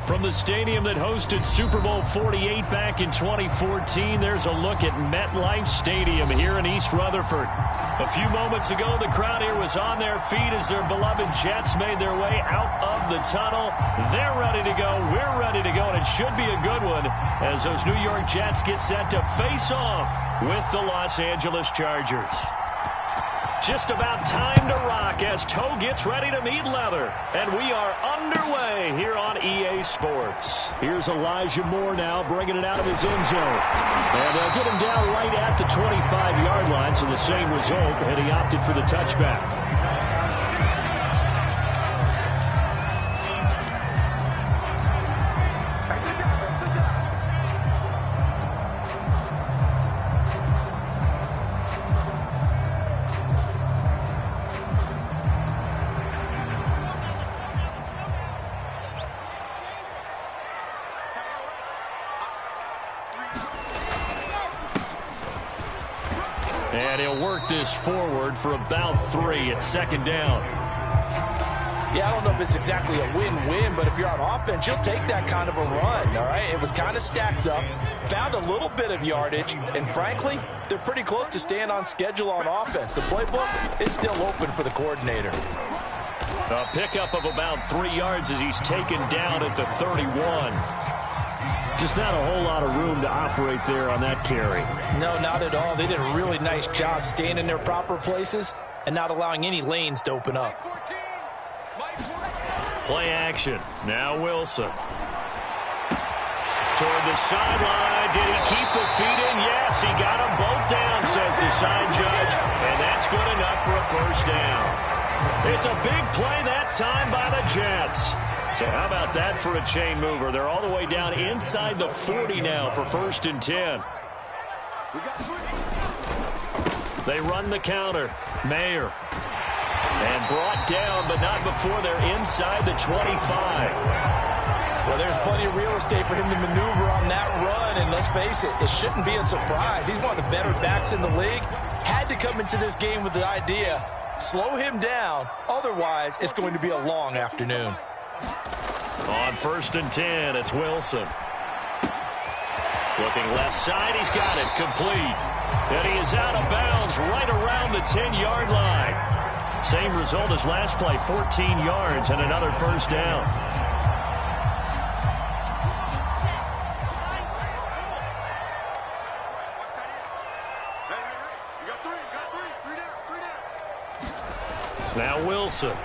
From the stadium that hosted Super Bowl 48 back in 2014, there's a look at MetLife Stadium here in East Rutherford. A few moments ago, the crowd here was on their feet as their beloved Jets made their way out of the tunnel. They're ready to go. We're ready to go, and it should be a good one as those New York Jets get set to face off with the Los Angeles Chargers. Just about time to rock as toe gets ready to meet leather. And we are underway here on EA Sports. Here's Elijah Moore now bringing it out of his end zone. And they'll get him down right at the 25-yard line, so the same result, and he opted for the touchback. And he'll work this forward for about 3 at second down. Yeah, I don't know if it's exactly a win-win, but if you're on offense, you'll take that kind of a run, all right? It was kind of stacked up, found a little bit of yardage, and frankly, they're pretty close to staying on schedule on offense. The playbook is still open for the coordinator. A pickup of about 3 yards as he's taken down at the 31. Just not a whole lot of room to operate there on that carry. No, not at all. They did a really nice job staying in their proper places and not allowing any lanes to open up. Play action. Now Wilson. Toward the sideline. Did he keep the feet in? Yes, he got them both down, says the sign judge. And that's good enough for a first down. It's a big play that time by the Jets. So how about that for a chain mover? They're all the way down inside the 40 now for 1st and 10. They run the counter. Mayer. And brought down, but not before they're inside the 25. Well, there's plenty of real estate for him to maneuver on that run. And let's face it, it shouldn't be a surprise. He's one of the better backs in the league. Had to come into this game with the idea, slow him down. Otherwise, it's going to be a long afternoon. On 1st and 10, it's Wilson. Looking left side, he's got it complete. And he is out of bounds right around the 10-yard line. Same result as last play, 14 yards and another first down. Now Wilson.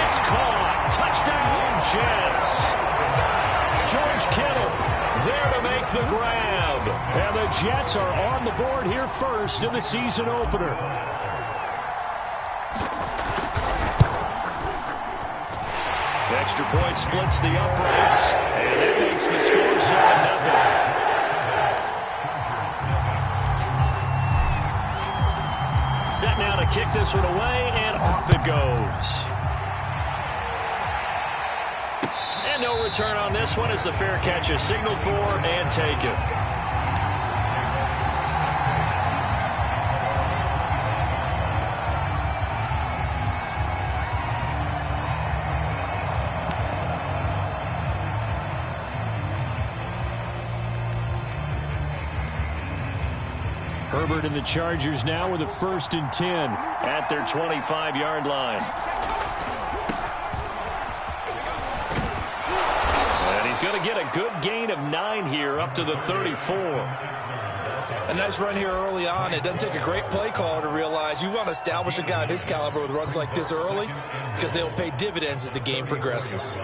It's caught. Touchdown, Jets. George Kittle there to make the grab. And the Jets are on the board here first in the season opener. Extra point splits the uprights. And it makes the score 7-0. Set now to kick this one away, and off it goes. And no return on this one as the fair catch is signaled for and taken. Herbert and the Chargers now with a 1st and 10 at their 25-yard line. Going to get a good gain of 9 here up to the 34. A nice run here early on. It doesn't take a great play caller to realize you want to establish a guy of his caliber with runs like this early because they'll pay dividends as the game progresses.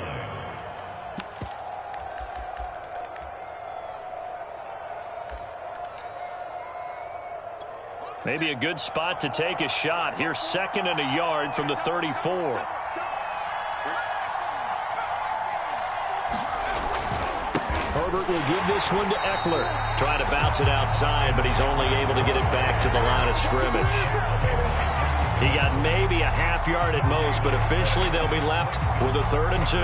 Maybe a good spot to take a shot. Here's 2nd and a yard from the 34. Herbert will give this one to Eckler. Trying to bounce it outside, but he's only able to get it back to the line of scrimmage. He got maybe a half yard at most, but officially they'll be left with a 3rd and 2.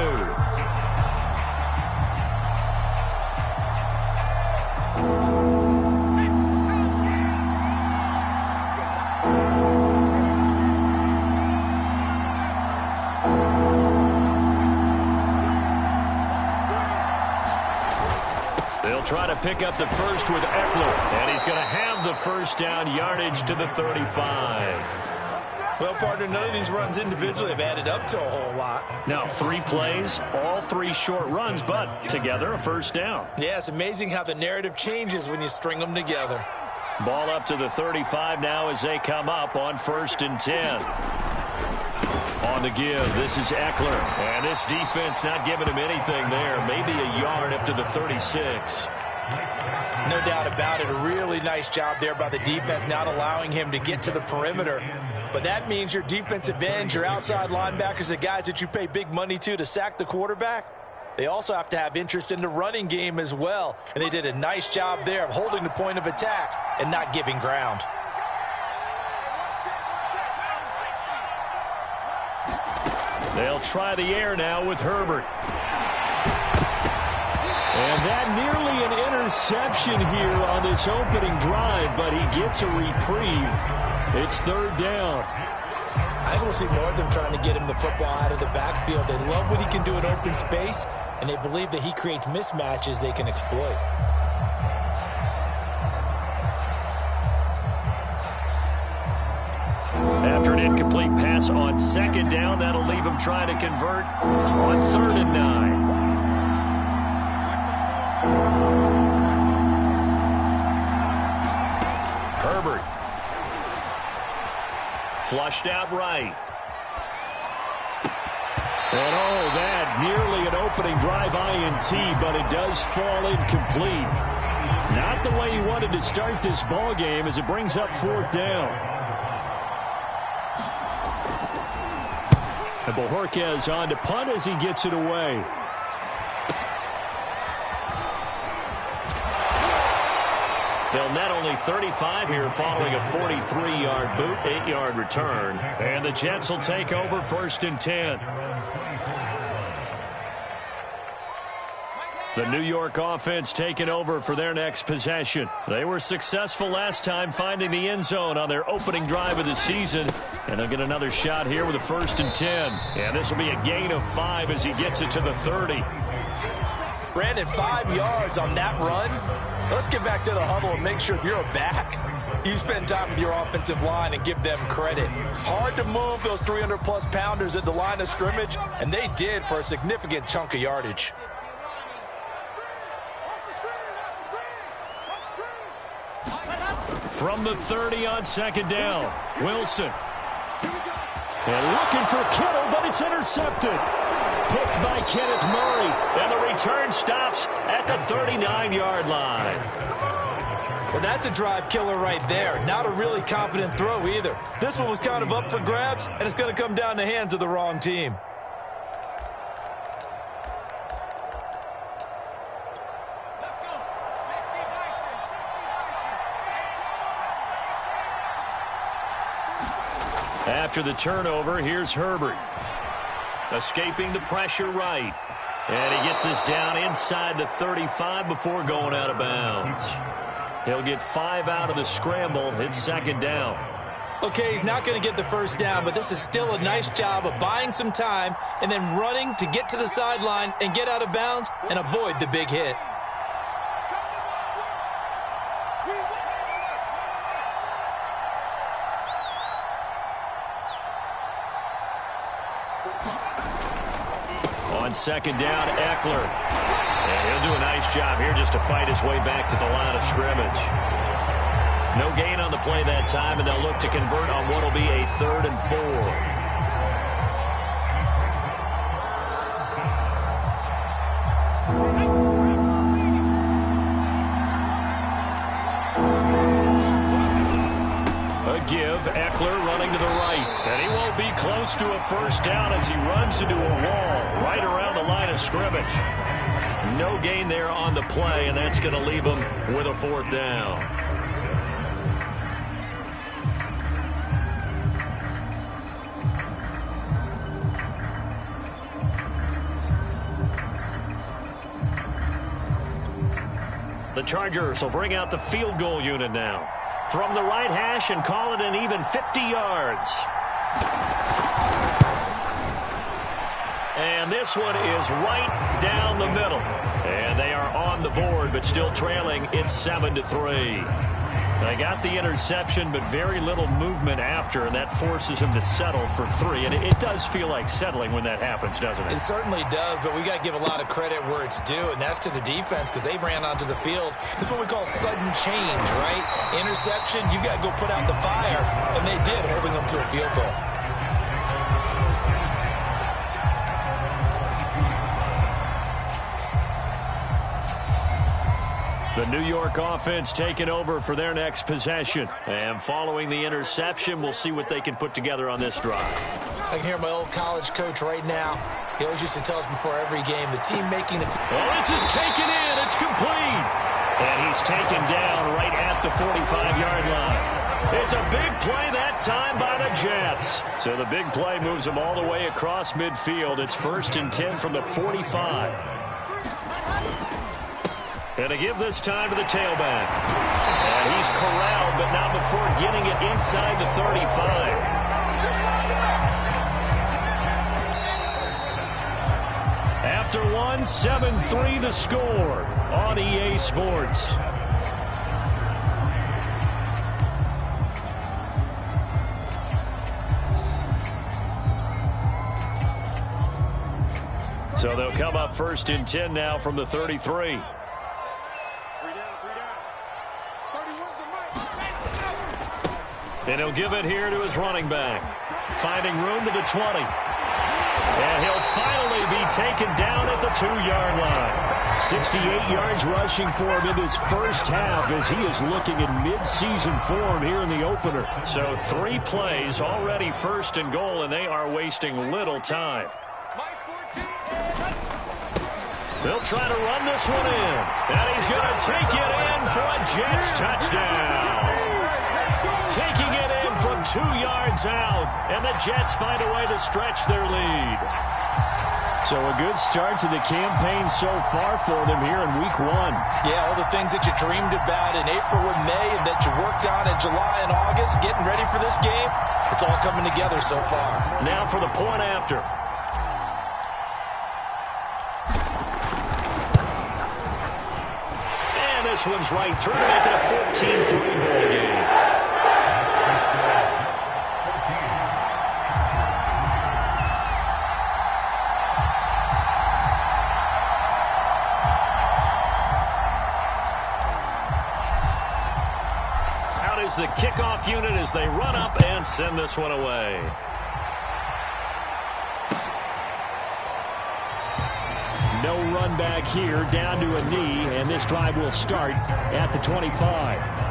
They'll try to pick up the first with Eckler, and he's going to have the first down, yardage to the 35. Well, partner, none of these runs individually have added up to a whole lot. Now, 3 plays, all 3 short runs, but together a first down. Yeah, it's amazing how the narrative changes when you string them together. Ball up to the 35 now as they come up on 1st and 10. On the give, this is Eckler. And this defense not giving him anything there. Maybe a yard up to the 36. No doubt about it. A really nice job there by the defense, not allowing him to get to the perimeter. But that means your defensive ends, your outside linebackers, the guys that you pay big money to sack the quarterback, they also have to have interest in the running game as well. And they did a nice job there of holding the point of attack and not giving ground. They'll try the air now with Herbert. And that nearly an interception here on this opening drive, but he gets a reprieve. It's 3rd down. I think we'll see more of them trying to get him the football out of the backfield. They love what he can do in open space, and they believe that he creates mismatches they can exploit. After an incomplete pass on 2nd down, that'll leave him trying to convert on 3rd and 9. Herbert. Flushed out right. And that nearly an opening drive INT, but it does fall incomplete. Not the way he wanted to start this ball game as it brings up 4th down. And Bojorquez on to punt as he gets it away. They'll net only 35 here following a 43-yard boot, 8-yard return. And the Jets will take over 1st and 10. The New York offense taking over for their next possession. They were successful last time finding the end zone on their opening drive of the season. And they'll get another shot here with a 1st and 10. And this will be a gain of 5 as he gets it to the 30. Brandon, 5 yards on that run. Let's get back to the huddle and make sure if you're a back, you spend time with your offensive line and give them credit. Hard to move those 300-plus pounders at the line of scrimmage, and they did for a significant chunk of yardage. From the 30 on 2nd down, Wilson. And looking for Kittle, but it's intercepted. Picked by Kenneth Murray, and the return stops at the 39-yard line. Well, that's a drive killer right there. Not a really confident throw either. This one was kind of up for grabs, and it's going to come down the hands of the wrong team. After the turnover, here's Herbert. Escaping the pressure right. And he gets us down inside the 35 before going out of bounds. He'll get 5 out of the scramble. It's 2nd down. Okay, he's not going to get the first down, but this is still a nice job of buying some time and then running to get to the sideline and get out of bounds and avoid the big hit. On 2nd down, Eckler. And he'll do a nice job here just to fight his way back to the line of scrimmage. No gain on the play that time, and they'll look to convert on what will be a 3rd and 4. Give, Eckler running to the right, and he won't be close to a first down as he runs into a wall right around the line of scrimmage. No gain there on the play, and that's going to leave him with a 4th down. The Chargers will bring out the field goal unit now. From the right hash and call it an even 50 yards. And this one is right down the middle. And they are on the board, but still trailing. It's 7-3. They got the interception, but very little movement after, and that forces him to settle for 3. And it does feel like settling when that happens, doesn't it? It certainly does, but we got to give a lot of credit where it's due, and that's to the defense because they ran onto the field. This is what we call sudden change, right? Interception, you got to go put out the fire, and they did, holding them to a field goal. The New York offense taking over for their next possession. And following the interception, we'll see what they can put together on this drive. I can hear my old college coach right now. He always used to tell us before every game, the team making the... Oh, this is taken in. It's complete. And he's taken down right at the 45-yard line. It's a big play that time by the Jets. So the big play moves them all the way across midfield. It's 1st and 10 from the 45. And to give this time to the tailback. And he's corralled, but not before getting it inside the 35. After one, 7-3 the score on EA Sports. So they'll come up 1st and 10 now from the 33. And he'll give it here to his running back. Finding room to the 20. And he'll finally be taken down at the 2-yard line. 68 yards rushing for him in this first half as he is looking in mid-season form here in the opener. So 3 plays, already 1st and goal, and they are wasting little time. They'll try to run this one in. And he's going to take it in for a Jets touchdown. Taking it in from 2 yards out, and the Jets find a way to stretch their lead. So a good start to the campaign so far for them here in week 1. Yeah, all the things that you dreamed about in April and May and that you worked on in July and August, getting ready for this game, it's all coming together so far. Now for the point after. And this one's right through, making a 14-3 ball game. The kickoff unit as they run up and send this one away. No run back here, down to a knee, and this drive will start at the 25.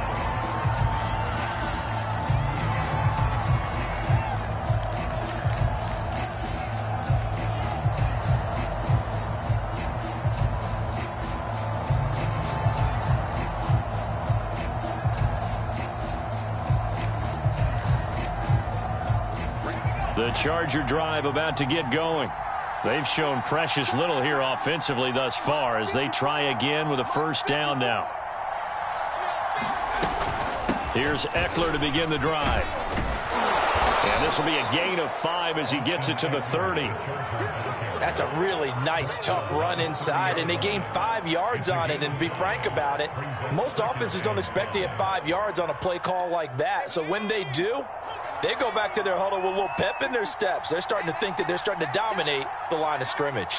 The Charger drive about to get going. They've shown precious little here offensively thus far as they try again with a 1st down now. Here's Eckler to begin the drive. And this will be a gain of 5 as he gets it to the 30. That's a really nice, tough run inside, and they gained 5 yards on it. And to be frank about it, most offenses don't expect to get 5 yards on a play call like that. So when they do, they go back to their huddle with a little pep in their steps. They're starting to think that they're starting to dominate the line of scrimmage.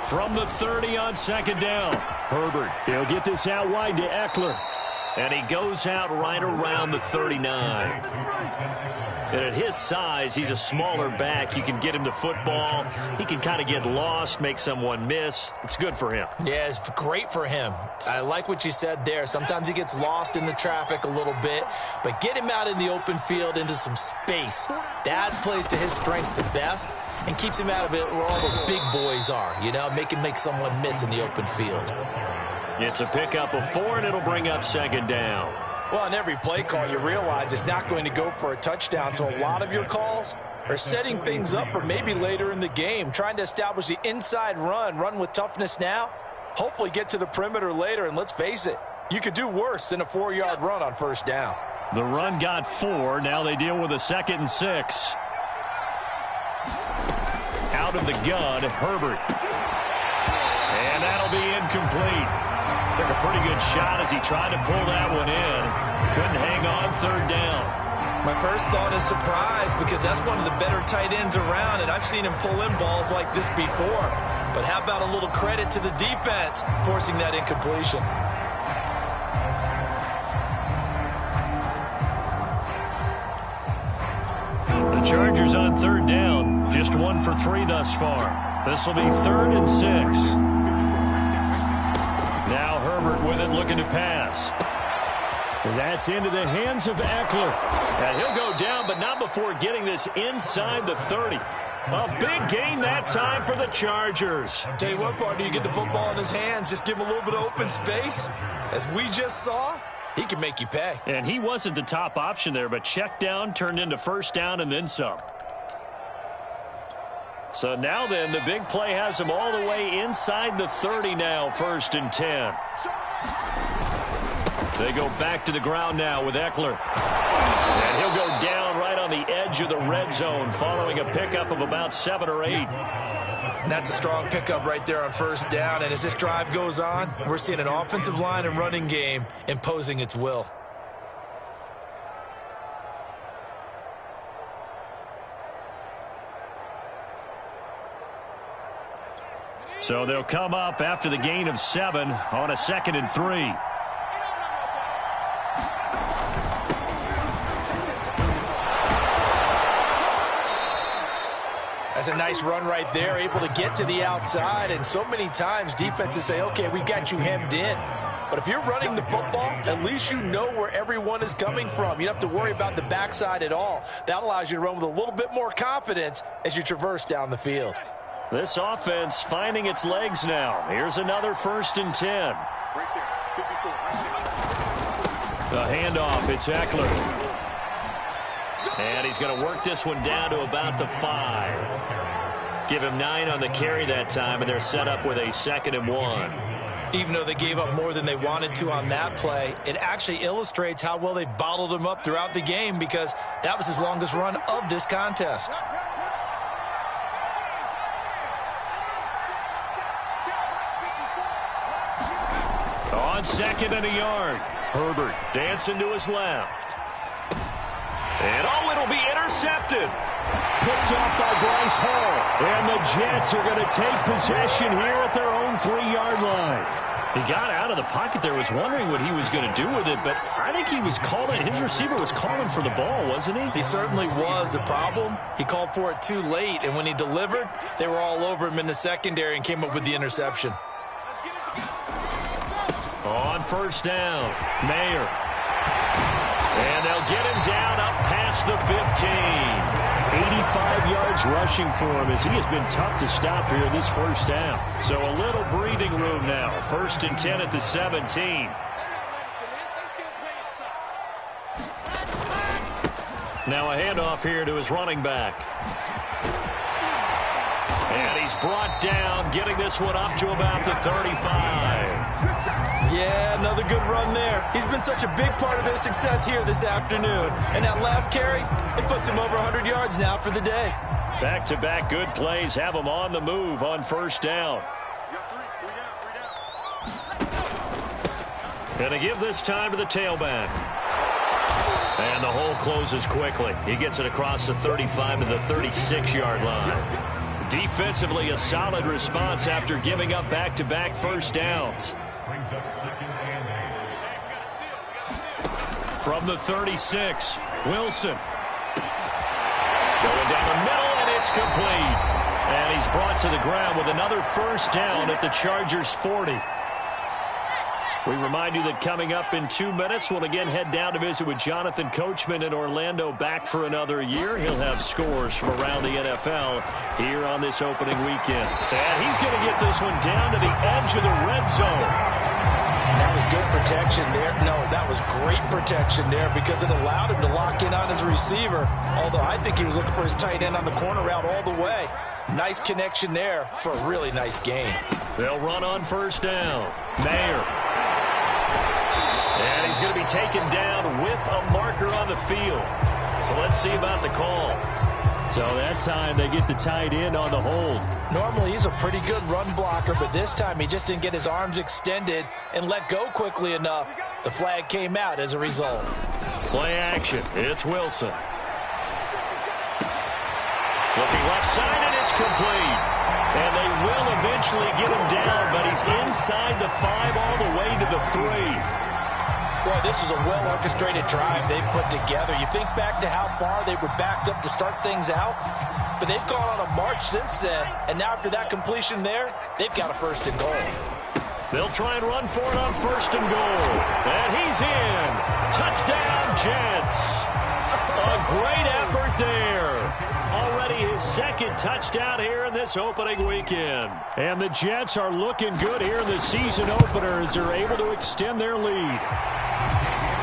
From the 30 on 2nd down. Herbert, he'll get this out wide to Eckler. And he goes out right around the 39. And at his size, he's a smaller back. You can get him the football. He can kind of get lost, make someone miss. It's good for him. Yeah, it's great for him. I like what you said there. Sometimes he gets lost in the traffic a little bit, but get him out in the open field into some space. That plays to his strengths the best and keeps him out of it where all the big boys are, you know, make someone miss in the open field. It's a pickup of 4, and it'll bring up 2nd down. Well, on every play call, you realize it's not going to go for a touchdown, so a lot of your calls are setting things up for maybe later in the game, trying to establish the inside run with toughness now, hopefully get to the perimeter later, and let's face it, you could do worse than a 4-yard run on 1st down. The run got 4. Now they deal with a 2nd and 6. out of the gun, Herbert. And that'll be incomplete. Took a pretty good shot as he tried to pull that one in. Couldn't hang on third down. My first thought is surprise because that's one of the better tight ends around, and I've seen him pull in balls like this before. But how about a little credit to the defense forcing that incompletion? The Chargers on third down, just 1 for 3 thus far. This will be 3rd and 6. Now Herbert with it, looking to pass. That's into the hands of Eckler. And he'll go down, but not before getting this inside the 30. A big gain that time for the Chargers. Tell you what, partner, you get the football in his hands, just give him a little bit of open space. As we just saw, he can make you pay. And he wasn't the top option there, but check down turned into first down and then some. So now then, the big play has him all the way inside the 30 now, 1st and 10. They go back to the ground now with Eckler. And he'll go down right on the edge of the red zone following a pickup of about 7 or 8. And that's a strong pickup right there on first down. And as this drive goes on, we're seeing an offensive line and running game imposing its will. So they'll come up after the gain of 7 on a 2nd and 3. That's a nice run right there, able to get to the outside. And so many times defenses say, okay, we've got you hemmed in. But if you're running the football, at least you know where everyone is coming from. You don't have to worry about the backside at all. That allows you to run with a little bit more confidence as you traverse down the field. This offense finding its legs now. Here's another 1st and 10. The handoff, it's Eckler. And he's going to work this one down to about the 5. Give him 9 on the carry that time, and they're set up with a 2nd and 1. Even though they gave up more than they wanted to on that play, it actually illustrates how well they bottled him up throughout the game because that was his longest run of this contest. On 2nd and a yard, Herbert dancing to his left. And it'll be intercepted. Picked off by Bryce Hall. And the Jets are going to take possession here at their own 3-yard line. He got out of the pocket there, was wondering what he was going to do with it, but I think he was calling, his receiver was calling for the ball, wasn't he? He certainly was. The problem, he called for it too late, and when he delivered, they were all over him in the secondary and came up with the interception. On first down, Mayer. And they'll get him down up past the 15. 85 yards rushing for him as he has been tough to stop here this first half. So a little breathing room now. 1st and 10 at the 17. Now a handoff here to his running back. And he's brought down, getting this one up to about the 35. Yeah, another good run there. He's been such a big part of their success here this afternoon. And that last carry, it puts him over 100 yards now for the day. Back-to-back good plays have him on the move on first down. Gonna give this time to the tailback. And the hole closes quickly. He gets it across the 35 to the 36-yard line. Defensively, a solid response after giving up back-to-back first downs. From the 36, Wilson. Going down the middle, and it's complete. And he's brought to the ground with another first down at the Chargers' 40. We remind you that coming up in 2 minutes, we'll again head down to visit with Jonathan Coachman in Orlando, back for another year. He'll have scores from around the NFL here on this opening weekend. And he's going to get this one down to the edge of the red zone. That was good protection there. No, that was great protection there because it allowed him to lock in on his receiver. Although I think he was looking for his tight end on the corner route all the way. Nice connection there for a really nice gain. They'll run on first down. Mayer. And he's going to be taken down with a marker on the field. So let's see about the call. So that time they get the tight end on the hold. Normally he's a pretty good run blocker, but this time he just didn't get his arms extended and let go quickly enough. The flag came out as a result. Play action. It's Wilson. Looking left side, and it's complete. And they will eventually get him down, but he's inside the 5 all the way to the 3. Boy, this is a well-orchestrated drive they've put together. You think back to how far they were backed up to start things out, but they've gone on a march since then, and now after that completion there, they've got a 1st and goal. They'll try and run for it on 1st and goal. And he's in. Touchdown, Jets. A great effort there. Already his 2nd touchdown here in this opening weekend. And the Jets are looking good here in the season opener as they're able to extend their lead.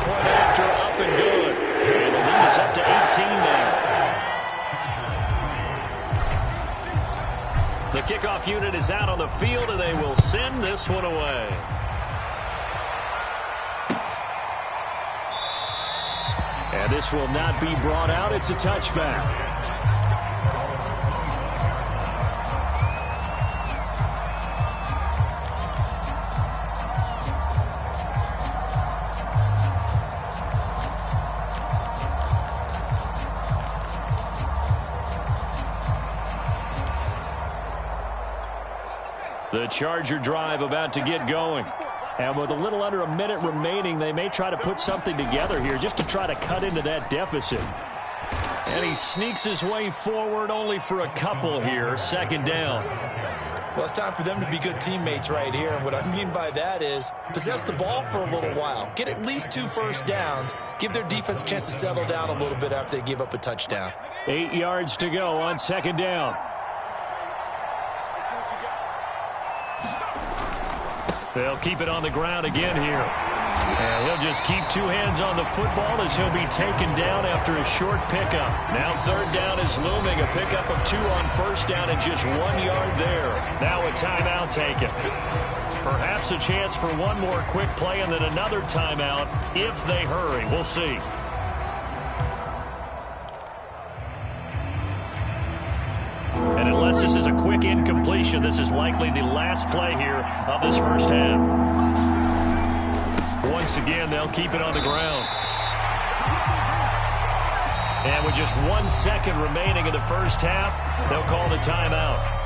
Point after up and good. And the lead is up to 18 now. The kickoff unit is out on the field, and they will send this one away. And this will not be brought out. It's a touchback. The Charger drive about to get going. And with a little under a minute remaining, they may try to put something together here just to try to cut into that deficit. And he sneaks his way forward only for a couple here. 2nd down. Well, it's time for them to be good teammates right here. And what I mean by that is possess the ball for a little while. Get at least 2 first downs. Give their defense a chance to settle down a little bit after they give up a touchdown. 8 yards to go on 2nd down. They'll keep it on the ground again here. And he'll just keep 2 hands on the football as he'll be taken down after a short pickup. Now 3rd down is looming. A pickup of 2 on 1st down and just 1 yard there. Now a timeout taken. Perhaps a chance for one more quick play and then another timeout if they hurry. We'll see. And unless this is a quick incompletion, this is likely the last play here of this 1st half. Once again, they'll keep it on the ground. And with just 1 second remaining in the 1st half, they'll call the timeout.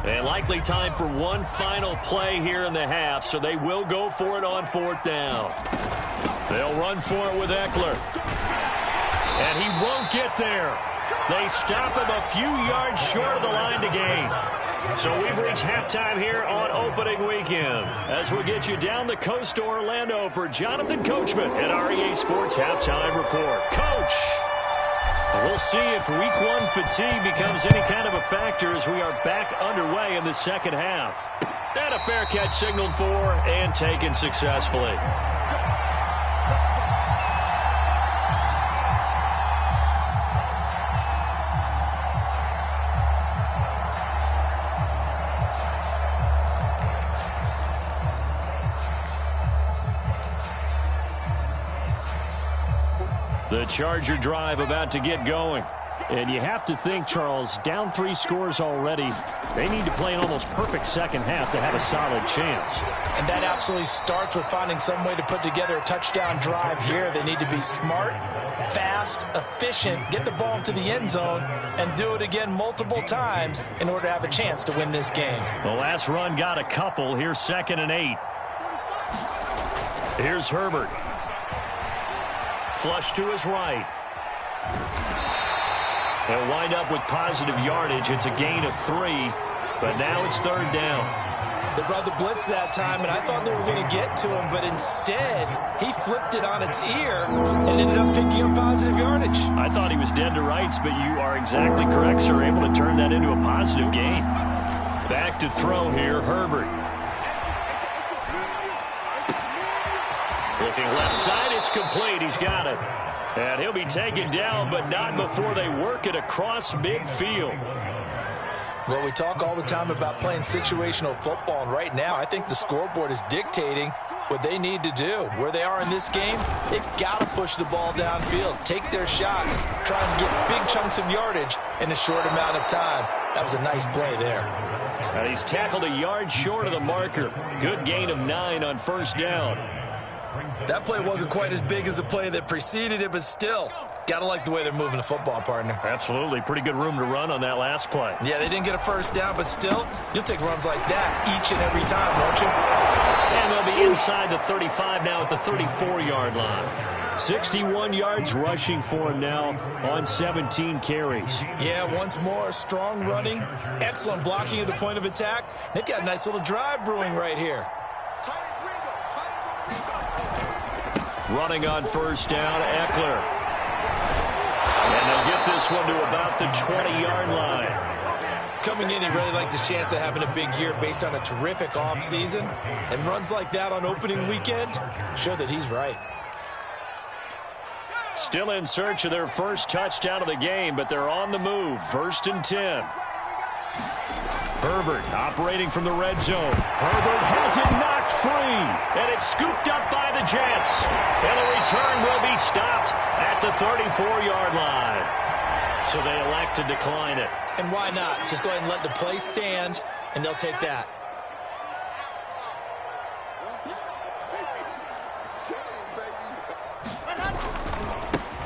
And likely time for one final play here in the half, so they will go for it on 4th down. They'll run for it with Eckler. And he won't get there. They stop him a few yards short of the line to gain. So we've reached halftime here on opening weekend. As we get you down the coast to Orlando for Jonathan Coachman at our EA Sports Halftime Report. Coach! We'll see if week 1 fatigue becomes any kind of a factor as we are back underway in the 2nd half. And a fair catch signaled for and taken successfully. The Charger drive about to get going. And you have to think, Charles, down 3 scores already. They need to play an almost perfect 2nd half to have a solid chance. And that absolutely starts with finding some way to put together a touchdown drive here. They need to be smart, fast, efficient, get the ball into the end zone, and do it again multiple times in order to have a chance to win this game. The last run got a couple. Here's 2nd and 8. Here's Herbert. Flush to his right. They'll wind up with positive yardage. It's a gain of 3, but now it's 3rd down. They brought the blitz that time, and I thought they were going to get to him, but instead, he flipped it on its ear and ended up picking up positive yardage. I thought he was dead to rights, but you are exactly correct, sir. Able to turn that into a positive gain. Back to throw here, Herbert. Looking left side, it's complete. He's got it. And he'll be taken down, but not before they work it across midfield. Well, we talk all the time about playing situational football, and right now I think the scoreboard is dictating what they need to do. Where they are in this game, they've got to push the ball downfield, take their shots, try and get big chunks of yardage in a short amount of time. That was a nice play there. And he's tackled a yard short of the marker. Good gain of 9 on first down. That play wasn't quite as big as the play that preceded it, but still, gotta like the way they're moving the football, partner. Absolutely. Pretty good room to run on that last play. Yeah, they didn't get a first down, but still, you'll take runs like that each and every time, won't you? And they'll be inside the 35 now at the 34-yard line. 61 yards rushing for him now on 17 carries. Yeah, once more, strong running, excellent blocking at the point of attack. They've got a nice little drive brewing right here. Running on first down, Eckler. And they'll get this one to about the 20-yard line. Coming in, he really liked his chance of having a big year based on a terrific offseason. And runs like that on opening weekend show that he's right. Still in search of their first touchdown of the game, but they're on the move. 1st and 10. Herbert operating from the red zone. Herbert has it knocked free, and it's scooped up by the Jets. And the return will be stopped at the 34-yard line. So they elect to decline it. And why not? Just go ahead and let the play stand, and they'll take that.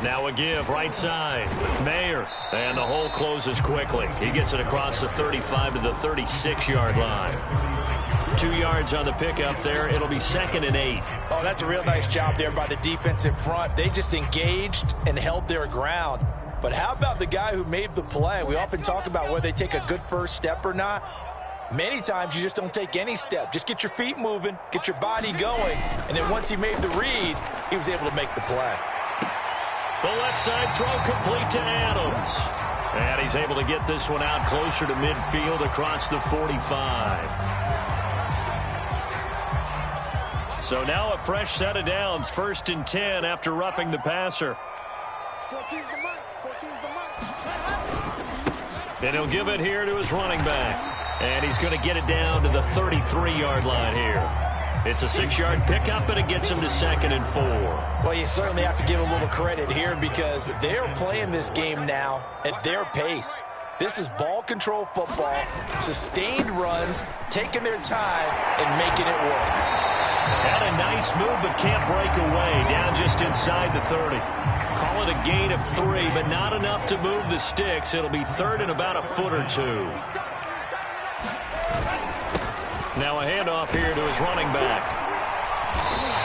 Now a give, right side. Mayer. And the hole closes quickly. He gets it across the 35 to the 36-yard line. 2 yards on the pickup there. It'll be 2nd and 8. Oh, that's a real nice job there by the defensive front. They just engaged and held their ground. But how about the guy who made the play? We often talk about whether they take a good first step or not. Many times you just don't take any step. Just get your feet moving, get your body going, and then once he made the read, he was able to make the play. The left side throw complete to Adams. And he's able to get this one out closer to midfield across the 45. So now a fresh set of downs. 1st and 10 after roughing the passer. And he'll give it here to his running back. And he's going to get it down to the 33-yard line here. It's a 6-yard pickup, and it gets him to 2nd and 4. Well, you certainly have to give a little credit here because they're playing this game now at their pace. This is ball control football, sustained runs, taking their time, and making it work. Had a nice move, but can't break away. Down just inside the 30. Call it a gain of 3, but not enough to move the sticks. It'll be 3rd and about a foot or 2. Now a handoff here to his running back.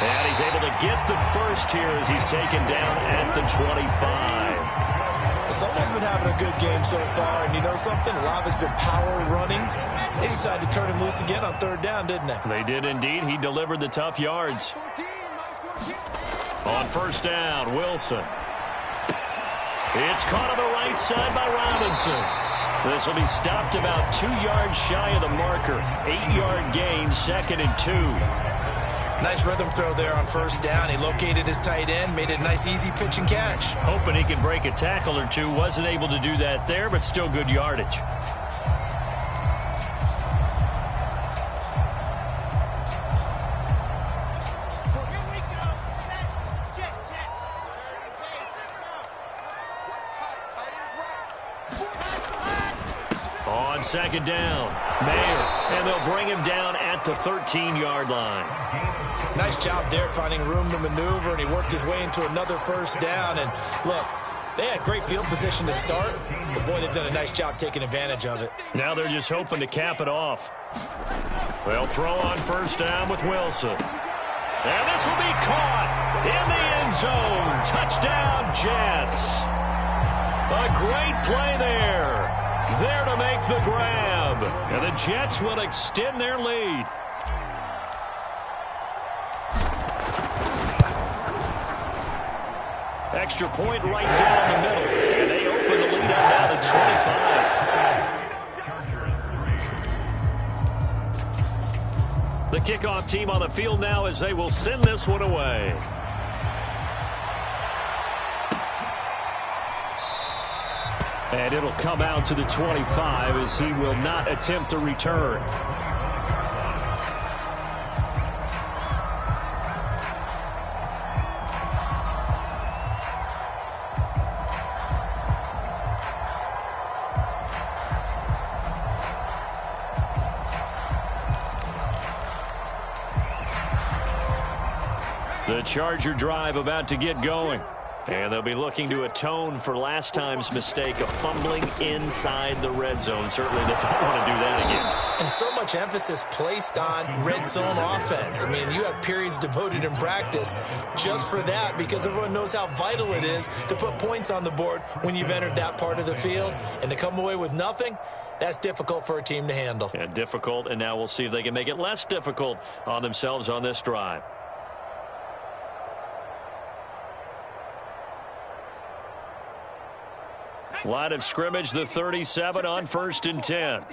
And he's able to get the first here as he's taken down at the 25. Someone's been having a good game so far, and you know something? A lot of it's been power running. They decided to turn him loose again on 3rd down, didn't they? They did indeed. He delivered the tough yards. On 1st down, Wilson. It's caught on the right side by Robinson. This will be stopped about 2 yards shy of the marker. 8-yard gain, 2nd and 2. Nice rhythm throw there on 1st down. He located his tight end, made it a nice easy pitch and catch. Hoping he could break a tackle or two. Wasn't able to do that there, but still good yardage. On 2nd down, Mayer, and they'll bring him down at the 13-yard line. Nice job there finding room to maneuver, and he worked his way into another 1st down. And look, they had great field position to start, but boy, they've done a nice job taking advantage of it. Now they're just hoping to cap it off. They'll throw on 1st down with Wilson. And this will be caught in the end zone. Touchdown, Jets. A great play there. There to make the grab. And the Jets will extend their lead. Extra point right down the middle. And they open the lead up now to 25. The kickoff team on the field now as they will send this one away. And it'll come out to the 25 as he will not attempt a return. The Charger drive about to get going. And they'll be looking to atone for last time's mistake of fumbling inside the red zone. Certainly they don't want to do that again. And so much emphasis placed on red zone offense. I mean, you have periods devoted in practice just for that because everyone knows how vital it is to put points on the board when you've entered that part of the field. And to come away with nothing, that's difficult for a team to handle. Yeah, difficult, and now we'll see if they can make it less difficult on themselves on this drive. Line of scrimmage, the 37 on 1st and 10.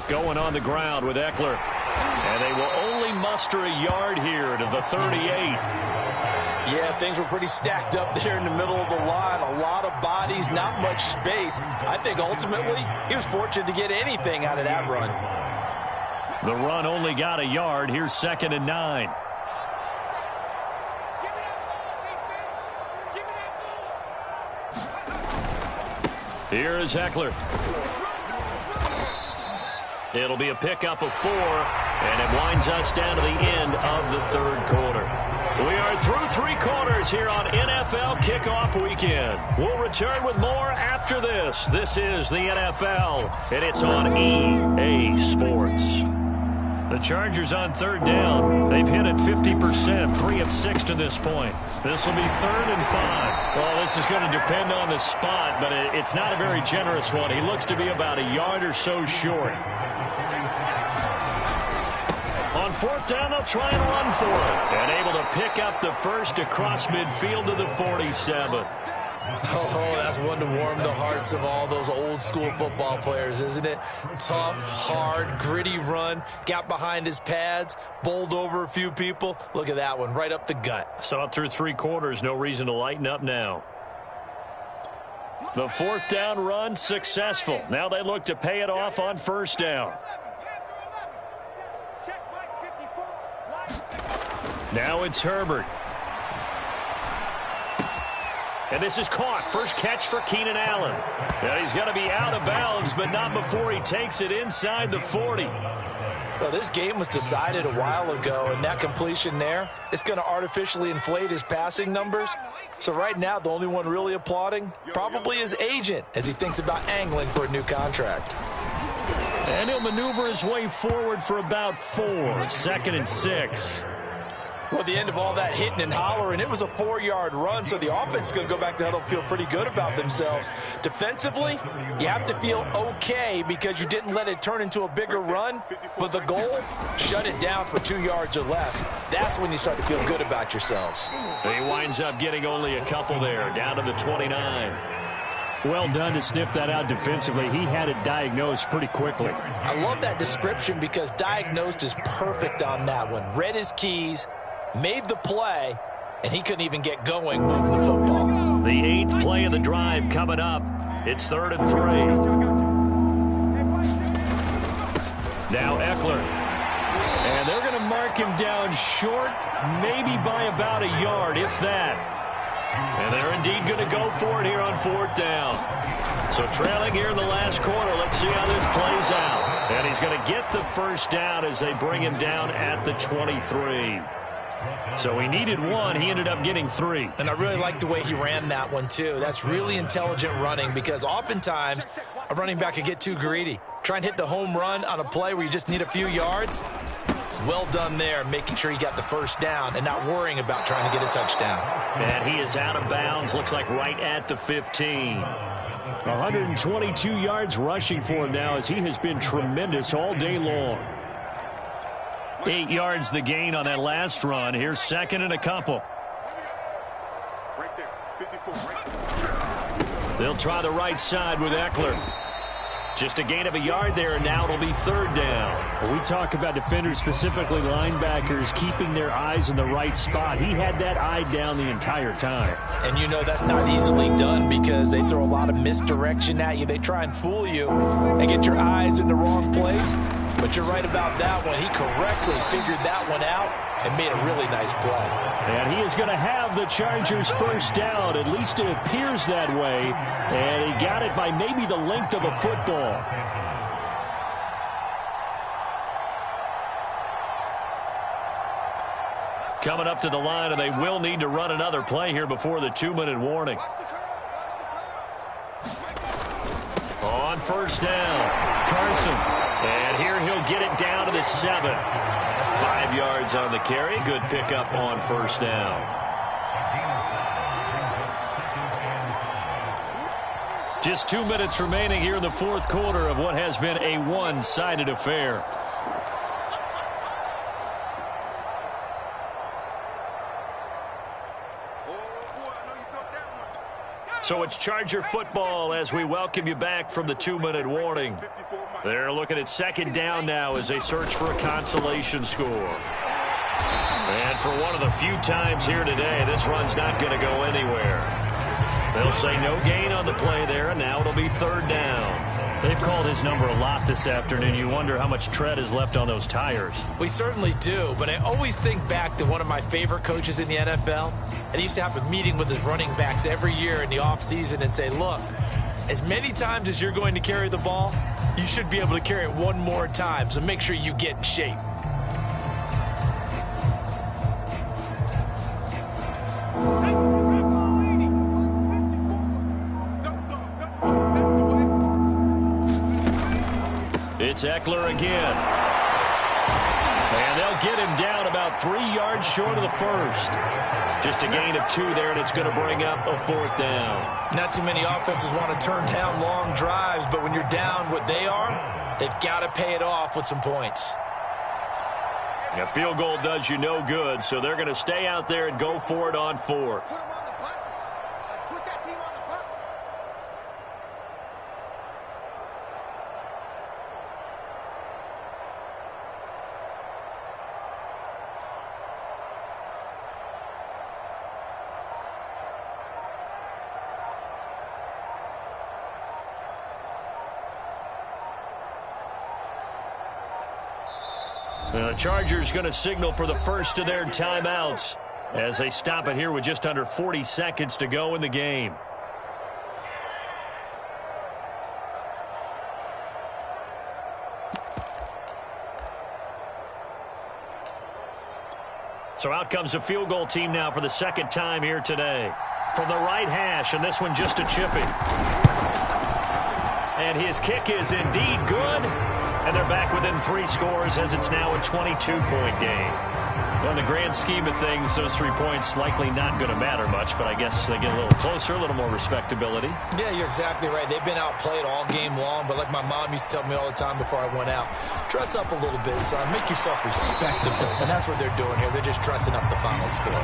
Going on the ground with Eckler. And they will only muster a yard here to the 38. Yeah, things were pretty stacked up there in the middle of the line. A lot of bodies, not much space. I think ultimately he was fortunate to get anything out of that run. The run only got a yard. Here's 2nd and 9. Here is Eckler. It'll be a pickup of 4, and it winds us down to the end of the 3rd quarter. We are through 3 quarters here on NFL Kickoff Weekend. We'll return with more after this. This is the NFL, and it's on EA Sports. The Chargers on 3rd down. They've hit it 50%, 3 of 6 to this point. This will be 3rd and 5. Well, this is going to depend on the spot, but it's not a very generous one. He looks to be about a yard or so short. On 4th down, they'll try and run for it. And able to pick up the first across midfield to the 47. Oh, that's one to warm the hearts of all those old school football players, isn't it? Tough, hard, gritty run. Got behind his pads, bowled over a few people. Look at that one, right up the gut. Saw it through 3 quarters. No reason to lighten up now. The 4th down run successful. Now they look to pay it off on 1st down. Now it's Herbert. And this is caught. First catch for Keenan Allen. And he's going to be out of bounds, but not before he takes it inside the 40. Well, this game was decided a while ago, and that completion there is going to artificially inflate his passing numbers. So right now, the only one really applauding probably his agent as he thinks about angling for a new contract. And he'll maneuver his way forward for about 4. 2nd and 6. Well, the end of all that hitting and hollering, it was a 4-yard run, so the offense is going to go back to huddle and feel pretty good about themselves. Defensively, you have to feel okay because you didn't let it turn into a bigger run, but the goal, shut it down for 2 yards or less. That's when you start to feel good about yourselves. He winds up getting only a couple there, down to the 29. Well done to sniff that out defensively. He had it diagnosed pretty quickly. I love that description because diagnosed is perfect on that one. Read his keys, made the play, and he couldn't even get going moving the football. The 8th play of the drive coming up. It's 3rd and 3. Now Eckler. And they're going to mark him down short, maybe by about a yard, if that. And they're indeed going to go for it here on 4th down. So trailing here in the last quarter, let's see how this plays out. And he's going to get the first down as they bring him down at the 23. So he needed 1. He ended up getting 3. And I really like the way he ran that one, too. That's really intelligent running because oftentimes a running back can get too greedy. Try and hit the home run on a play where you just need a few yards. Well done there, making sure he got the first down and not worrying about trying to get a touchdown. And he is out of bounds, looks like right at the 15. 122 yards rushing for him now as he has been tremendous all day long. 8 yards the gain on that last run. Here's 2nd and a couple. Right there, 54. They'll try the right side with Eckler. Just a gain of a yard there, and now it'll be third down. Well, we talk about defenders, specifically linebackers, keeping their eyes in the right spot. He had that eye down the entire time. And you know that's not easily done because they throw a lot of misdirection at you. They try and fool you and get your eyes in the wrong place. But you're right about that one. He correctly figured that one out and made a really nice play. And he is going to have the Chargers first down. At least it appears that way. And he got it by maybe the length of a football. Coming up to the line, and they will need to run another play here before the 2-minute warning. On first down, Carson. And here he'll get it down to the 7. 5 yards on the carry. Good pickup on first down. Just 2 minutes remaining here in the fourth quarter of what has been a one-sided affair. So it's Charger football as we welcome you back from the 2-minute warning. They're looking at second down now as they search for a consolation score. And for one of the few times here today, this run's not going to go anywhere. They'll say no gain on the play there, and now it'll be third down. They've called his number a lot this afternoon. You wonder how much tread is left on those tires. We certainly do, but I always think back to one of my favorite coaches in the NFL. And he used to have a meeting with his running backs every year in the offseason and say, look, as many times as you're going to carry the ball, you should be able to carry it one more time, so make sure you get in shape. It's Eckler again. And they'll get him down about 3 yards short of the first. Just a gain of 2 there, and it's going to bring up a fourth down. Not too many offenses want to turn down long drives, but when you're down what they are, they've got to pay it off with some points. A field goal does you no good, so they're going to stay out there and go for it on fourth. The Chargers going to signal for the first of their timeouts as they stop it here with just under 40 seconds to go in the game. So out comes the field goal team now for the second time here today. From the right hash, and this one just a chipping. And his kick is indeed good. And they're back within 3 scores as it's now a 22-point game. Well, in the grand scheme of things, those 3 points likely not going to matter much, but I guess they get a little closer, a little more respectability. Yeah, you're exactly right. They've been outplayed all game long, but like my mom used to tell me all the time before I went out, dress up a little bit, son. Make yourself respectable. And that's what they're doing here. They're just dressing up the final score.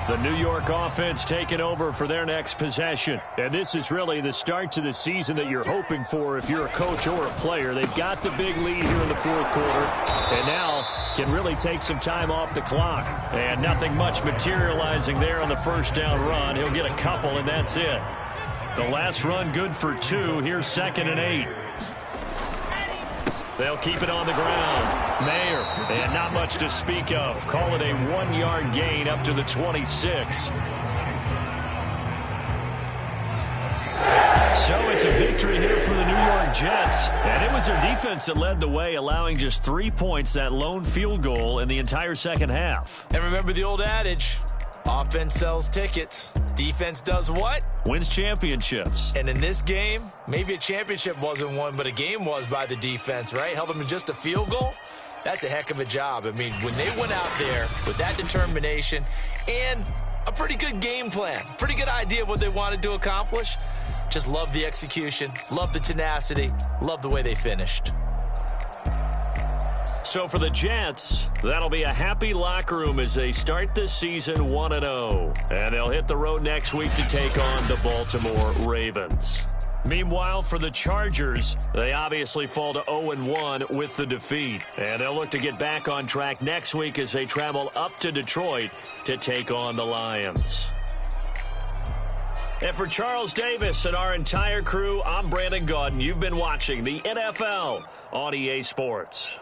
The New York offense taking over for their next possession. And this is really the start to the season that you're hoping for if you're a coach or a player. They've got the big lead here in the fourth quarter, and now can really take some time off the clock. And nothing much materializing there on the first down run. He'll get a couple, and that's it. The last run good for 2. Here's 2nd and 8. They'll keep it on the ground. Mayer, and not much to speak of. Call it a 1-yard gain up to the 26. So it's a victory here for the New York Jets. And it was their defense that led the way, allowing just 3 points, that lone field goal in the entire second half. And remember the old adage, offense sells tickets. Defense does what? Wins championships. And in this game, maybe a championship wasn't won, but a game was by the defense, right? Held them in just a field goal. That's a heck of a job. I mean, when they went out there with that determination and a pretty good game plan, pretty good idea of what they wanted to accomplish, just love the execution, love the tenacity, love the way they finished. So for the Jets, that'll be a happy locker room as they start the season 1-0. And they'll hit the road next week to take on the Baltimore Ravens. Meanwhile, for the Chargers, they obviously fall to 0-1 with the defeat. And they'll look to get back on track next week as they travel up to Detroit to take on the Lions. And for Charles Davis and our entire crew, I'm Brandon Gaudin. You've been watching the NFL on EA Sports.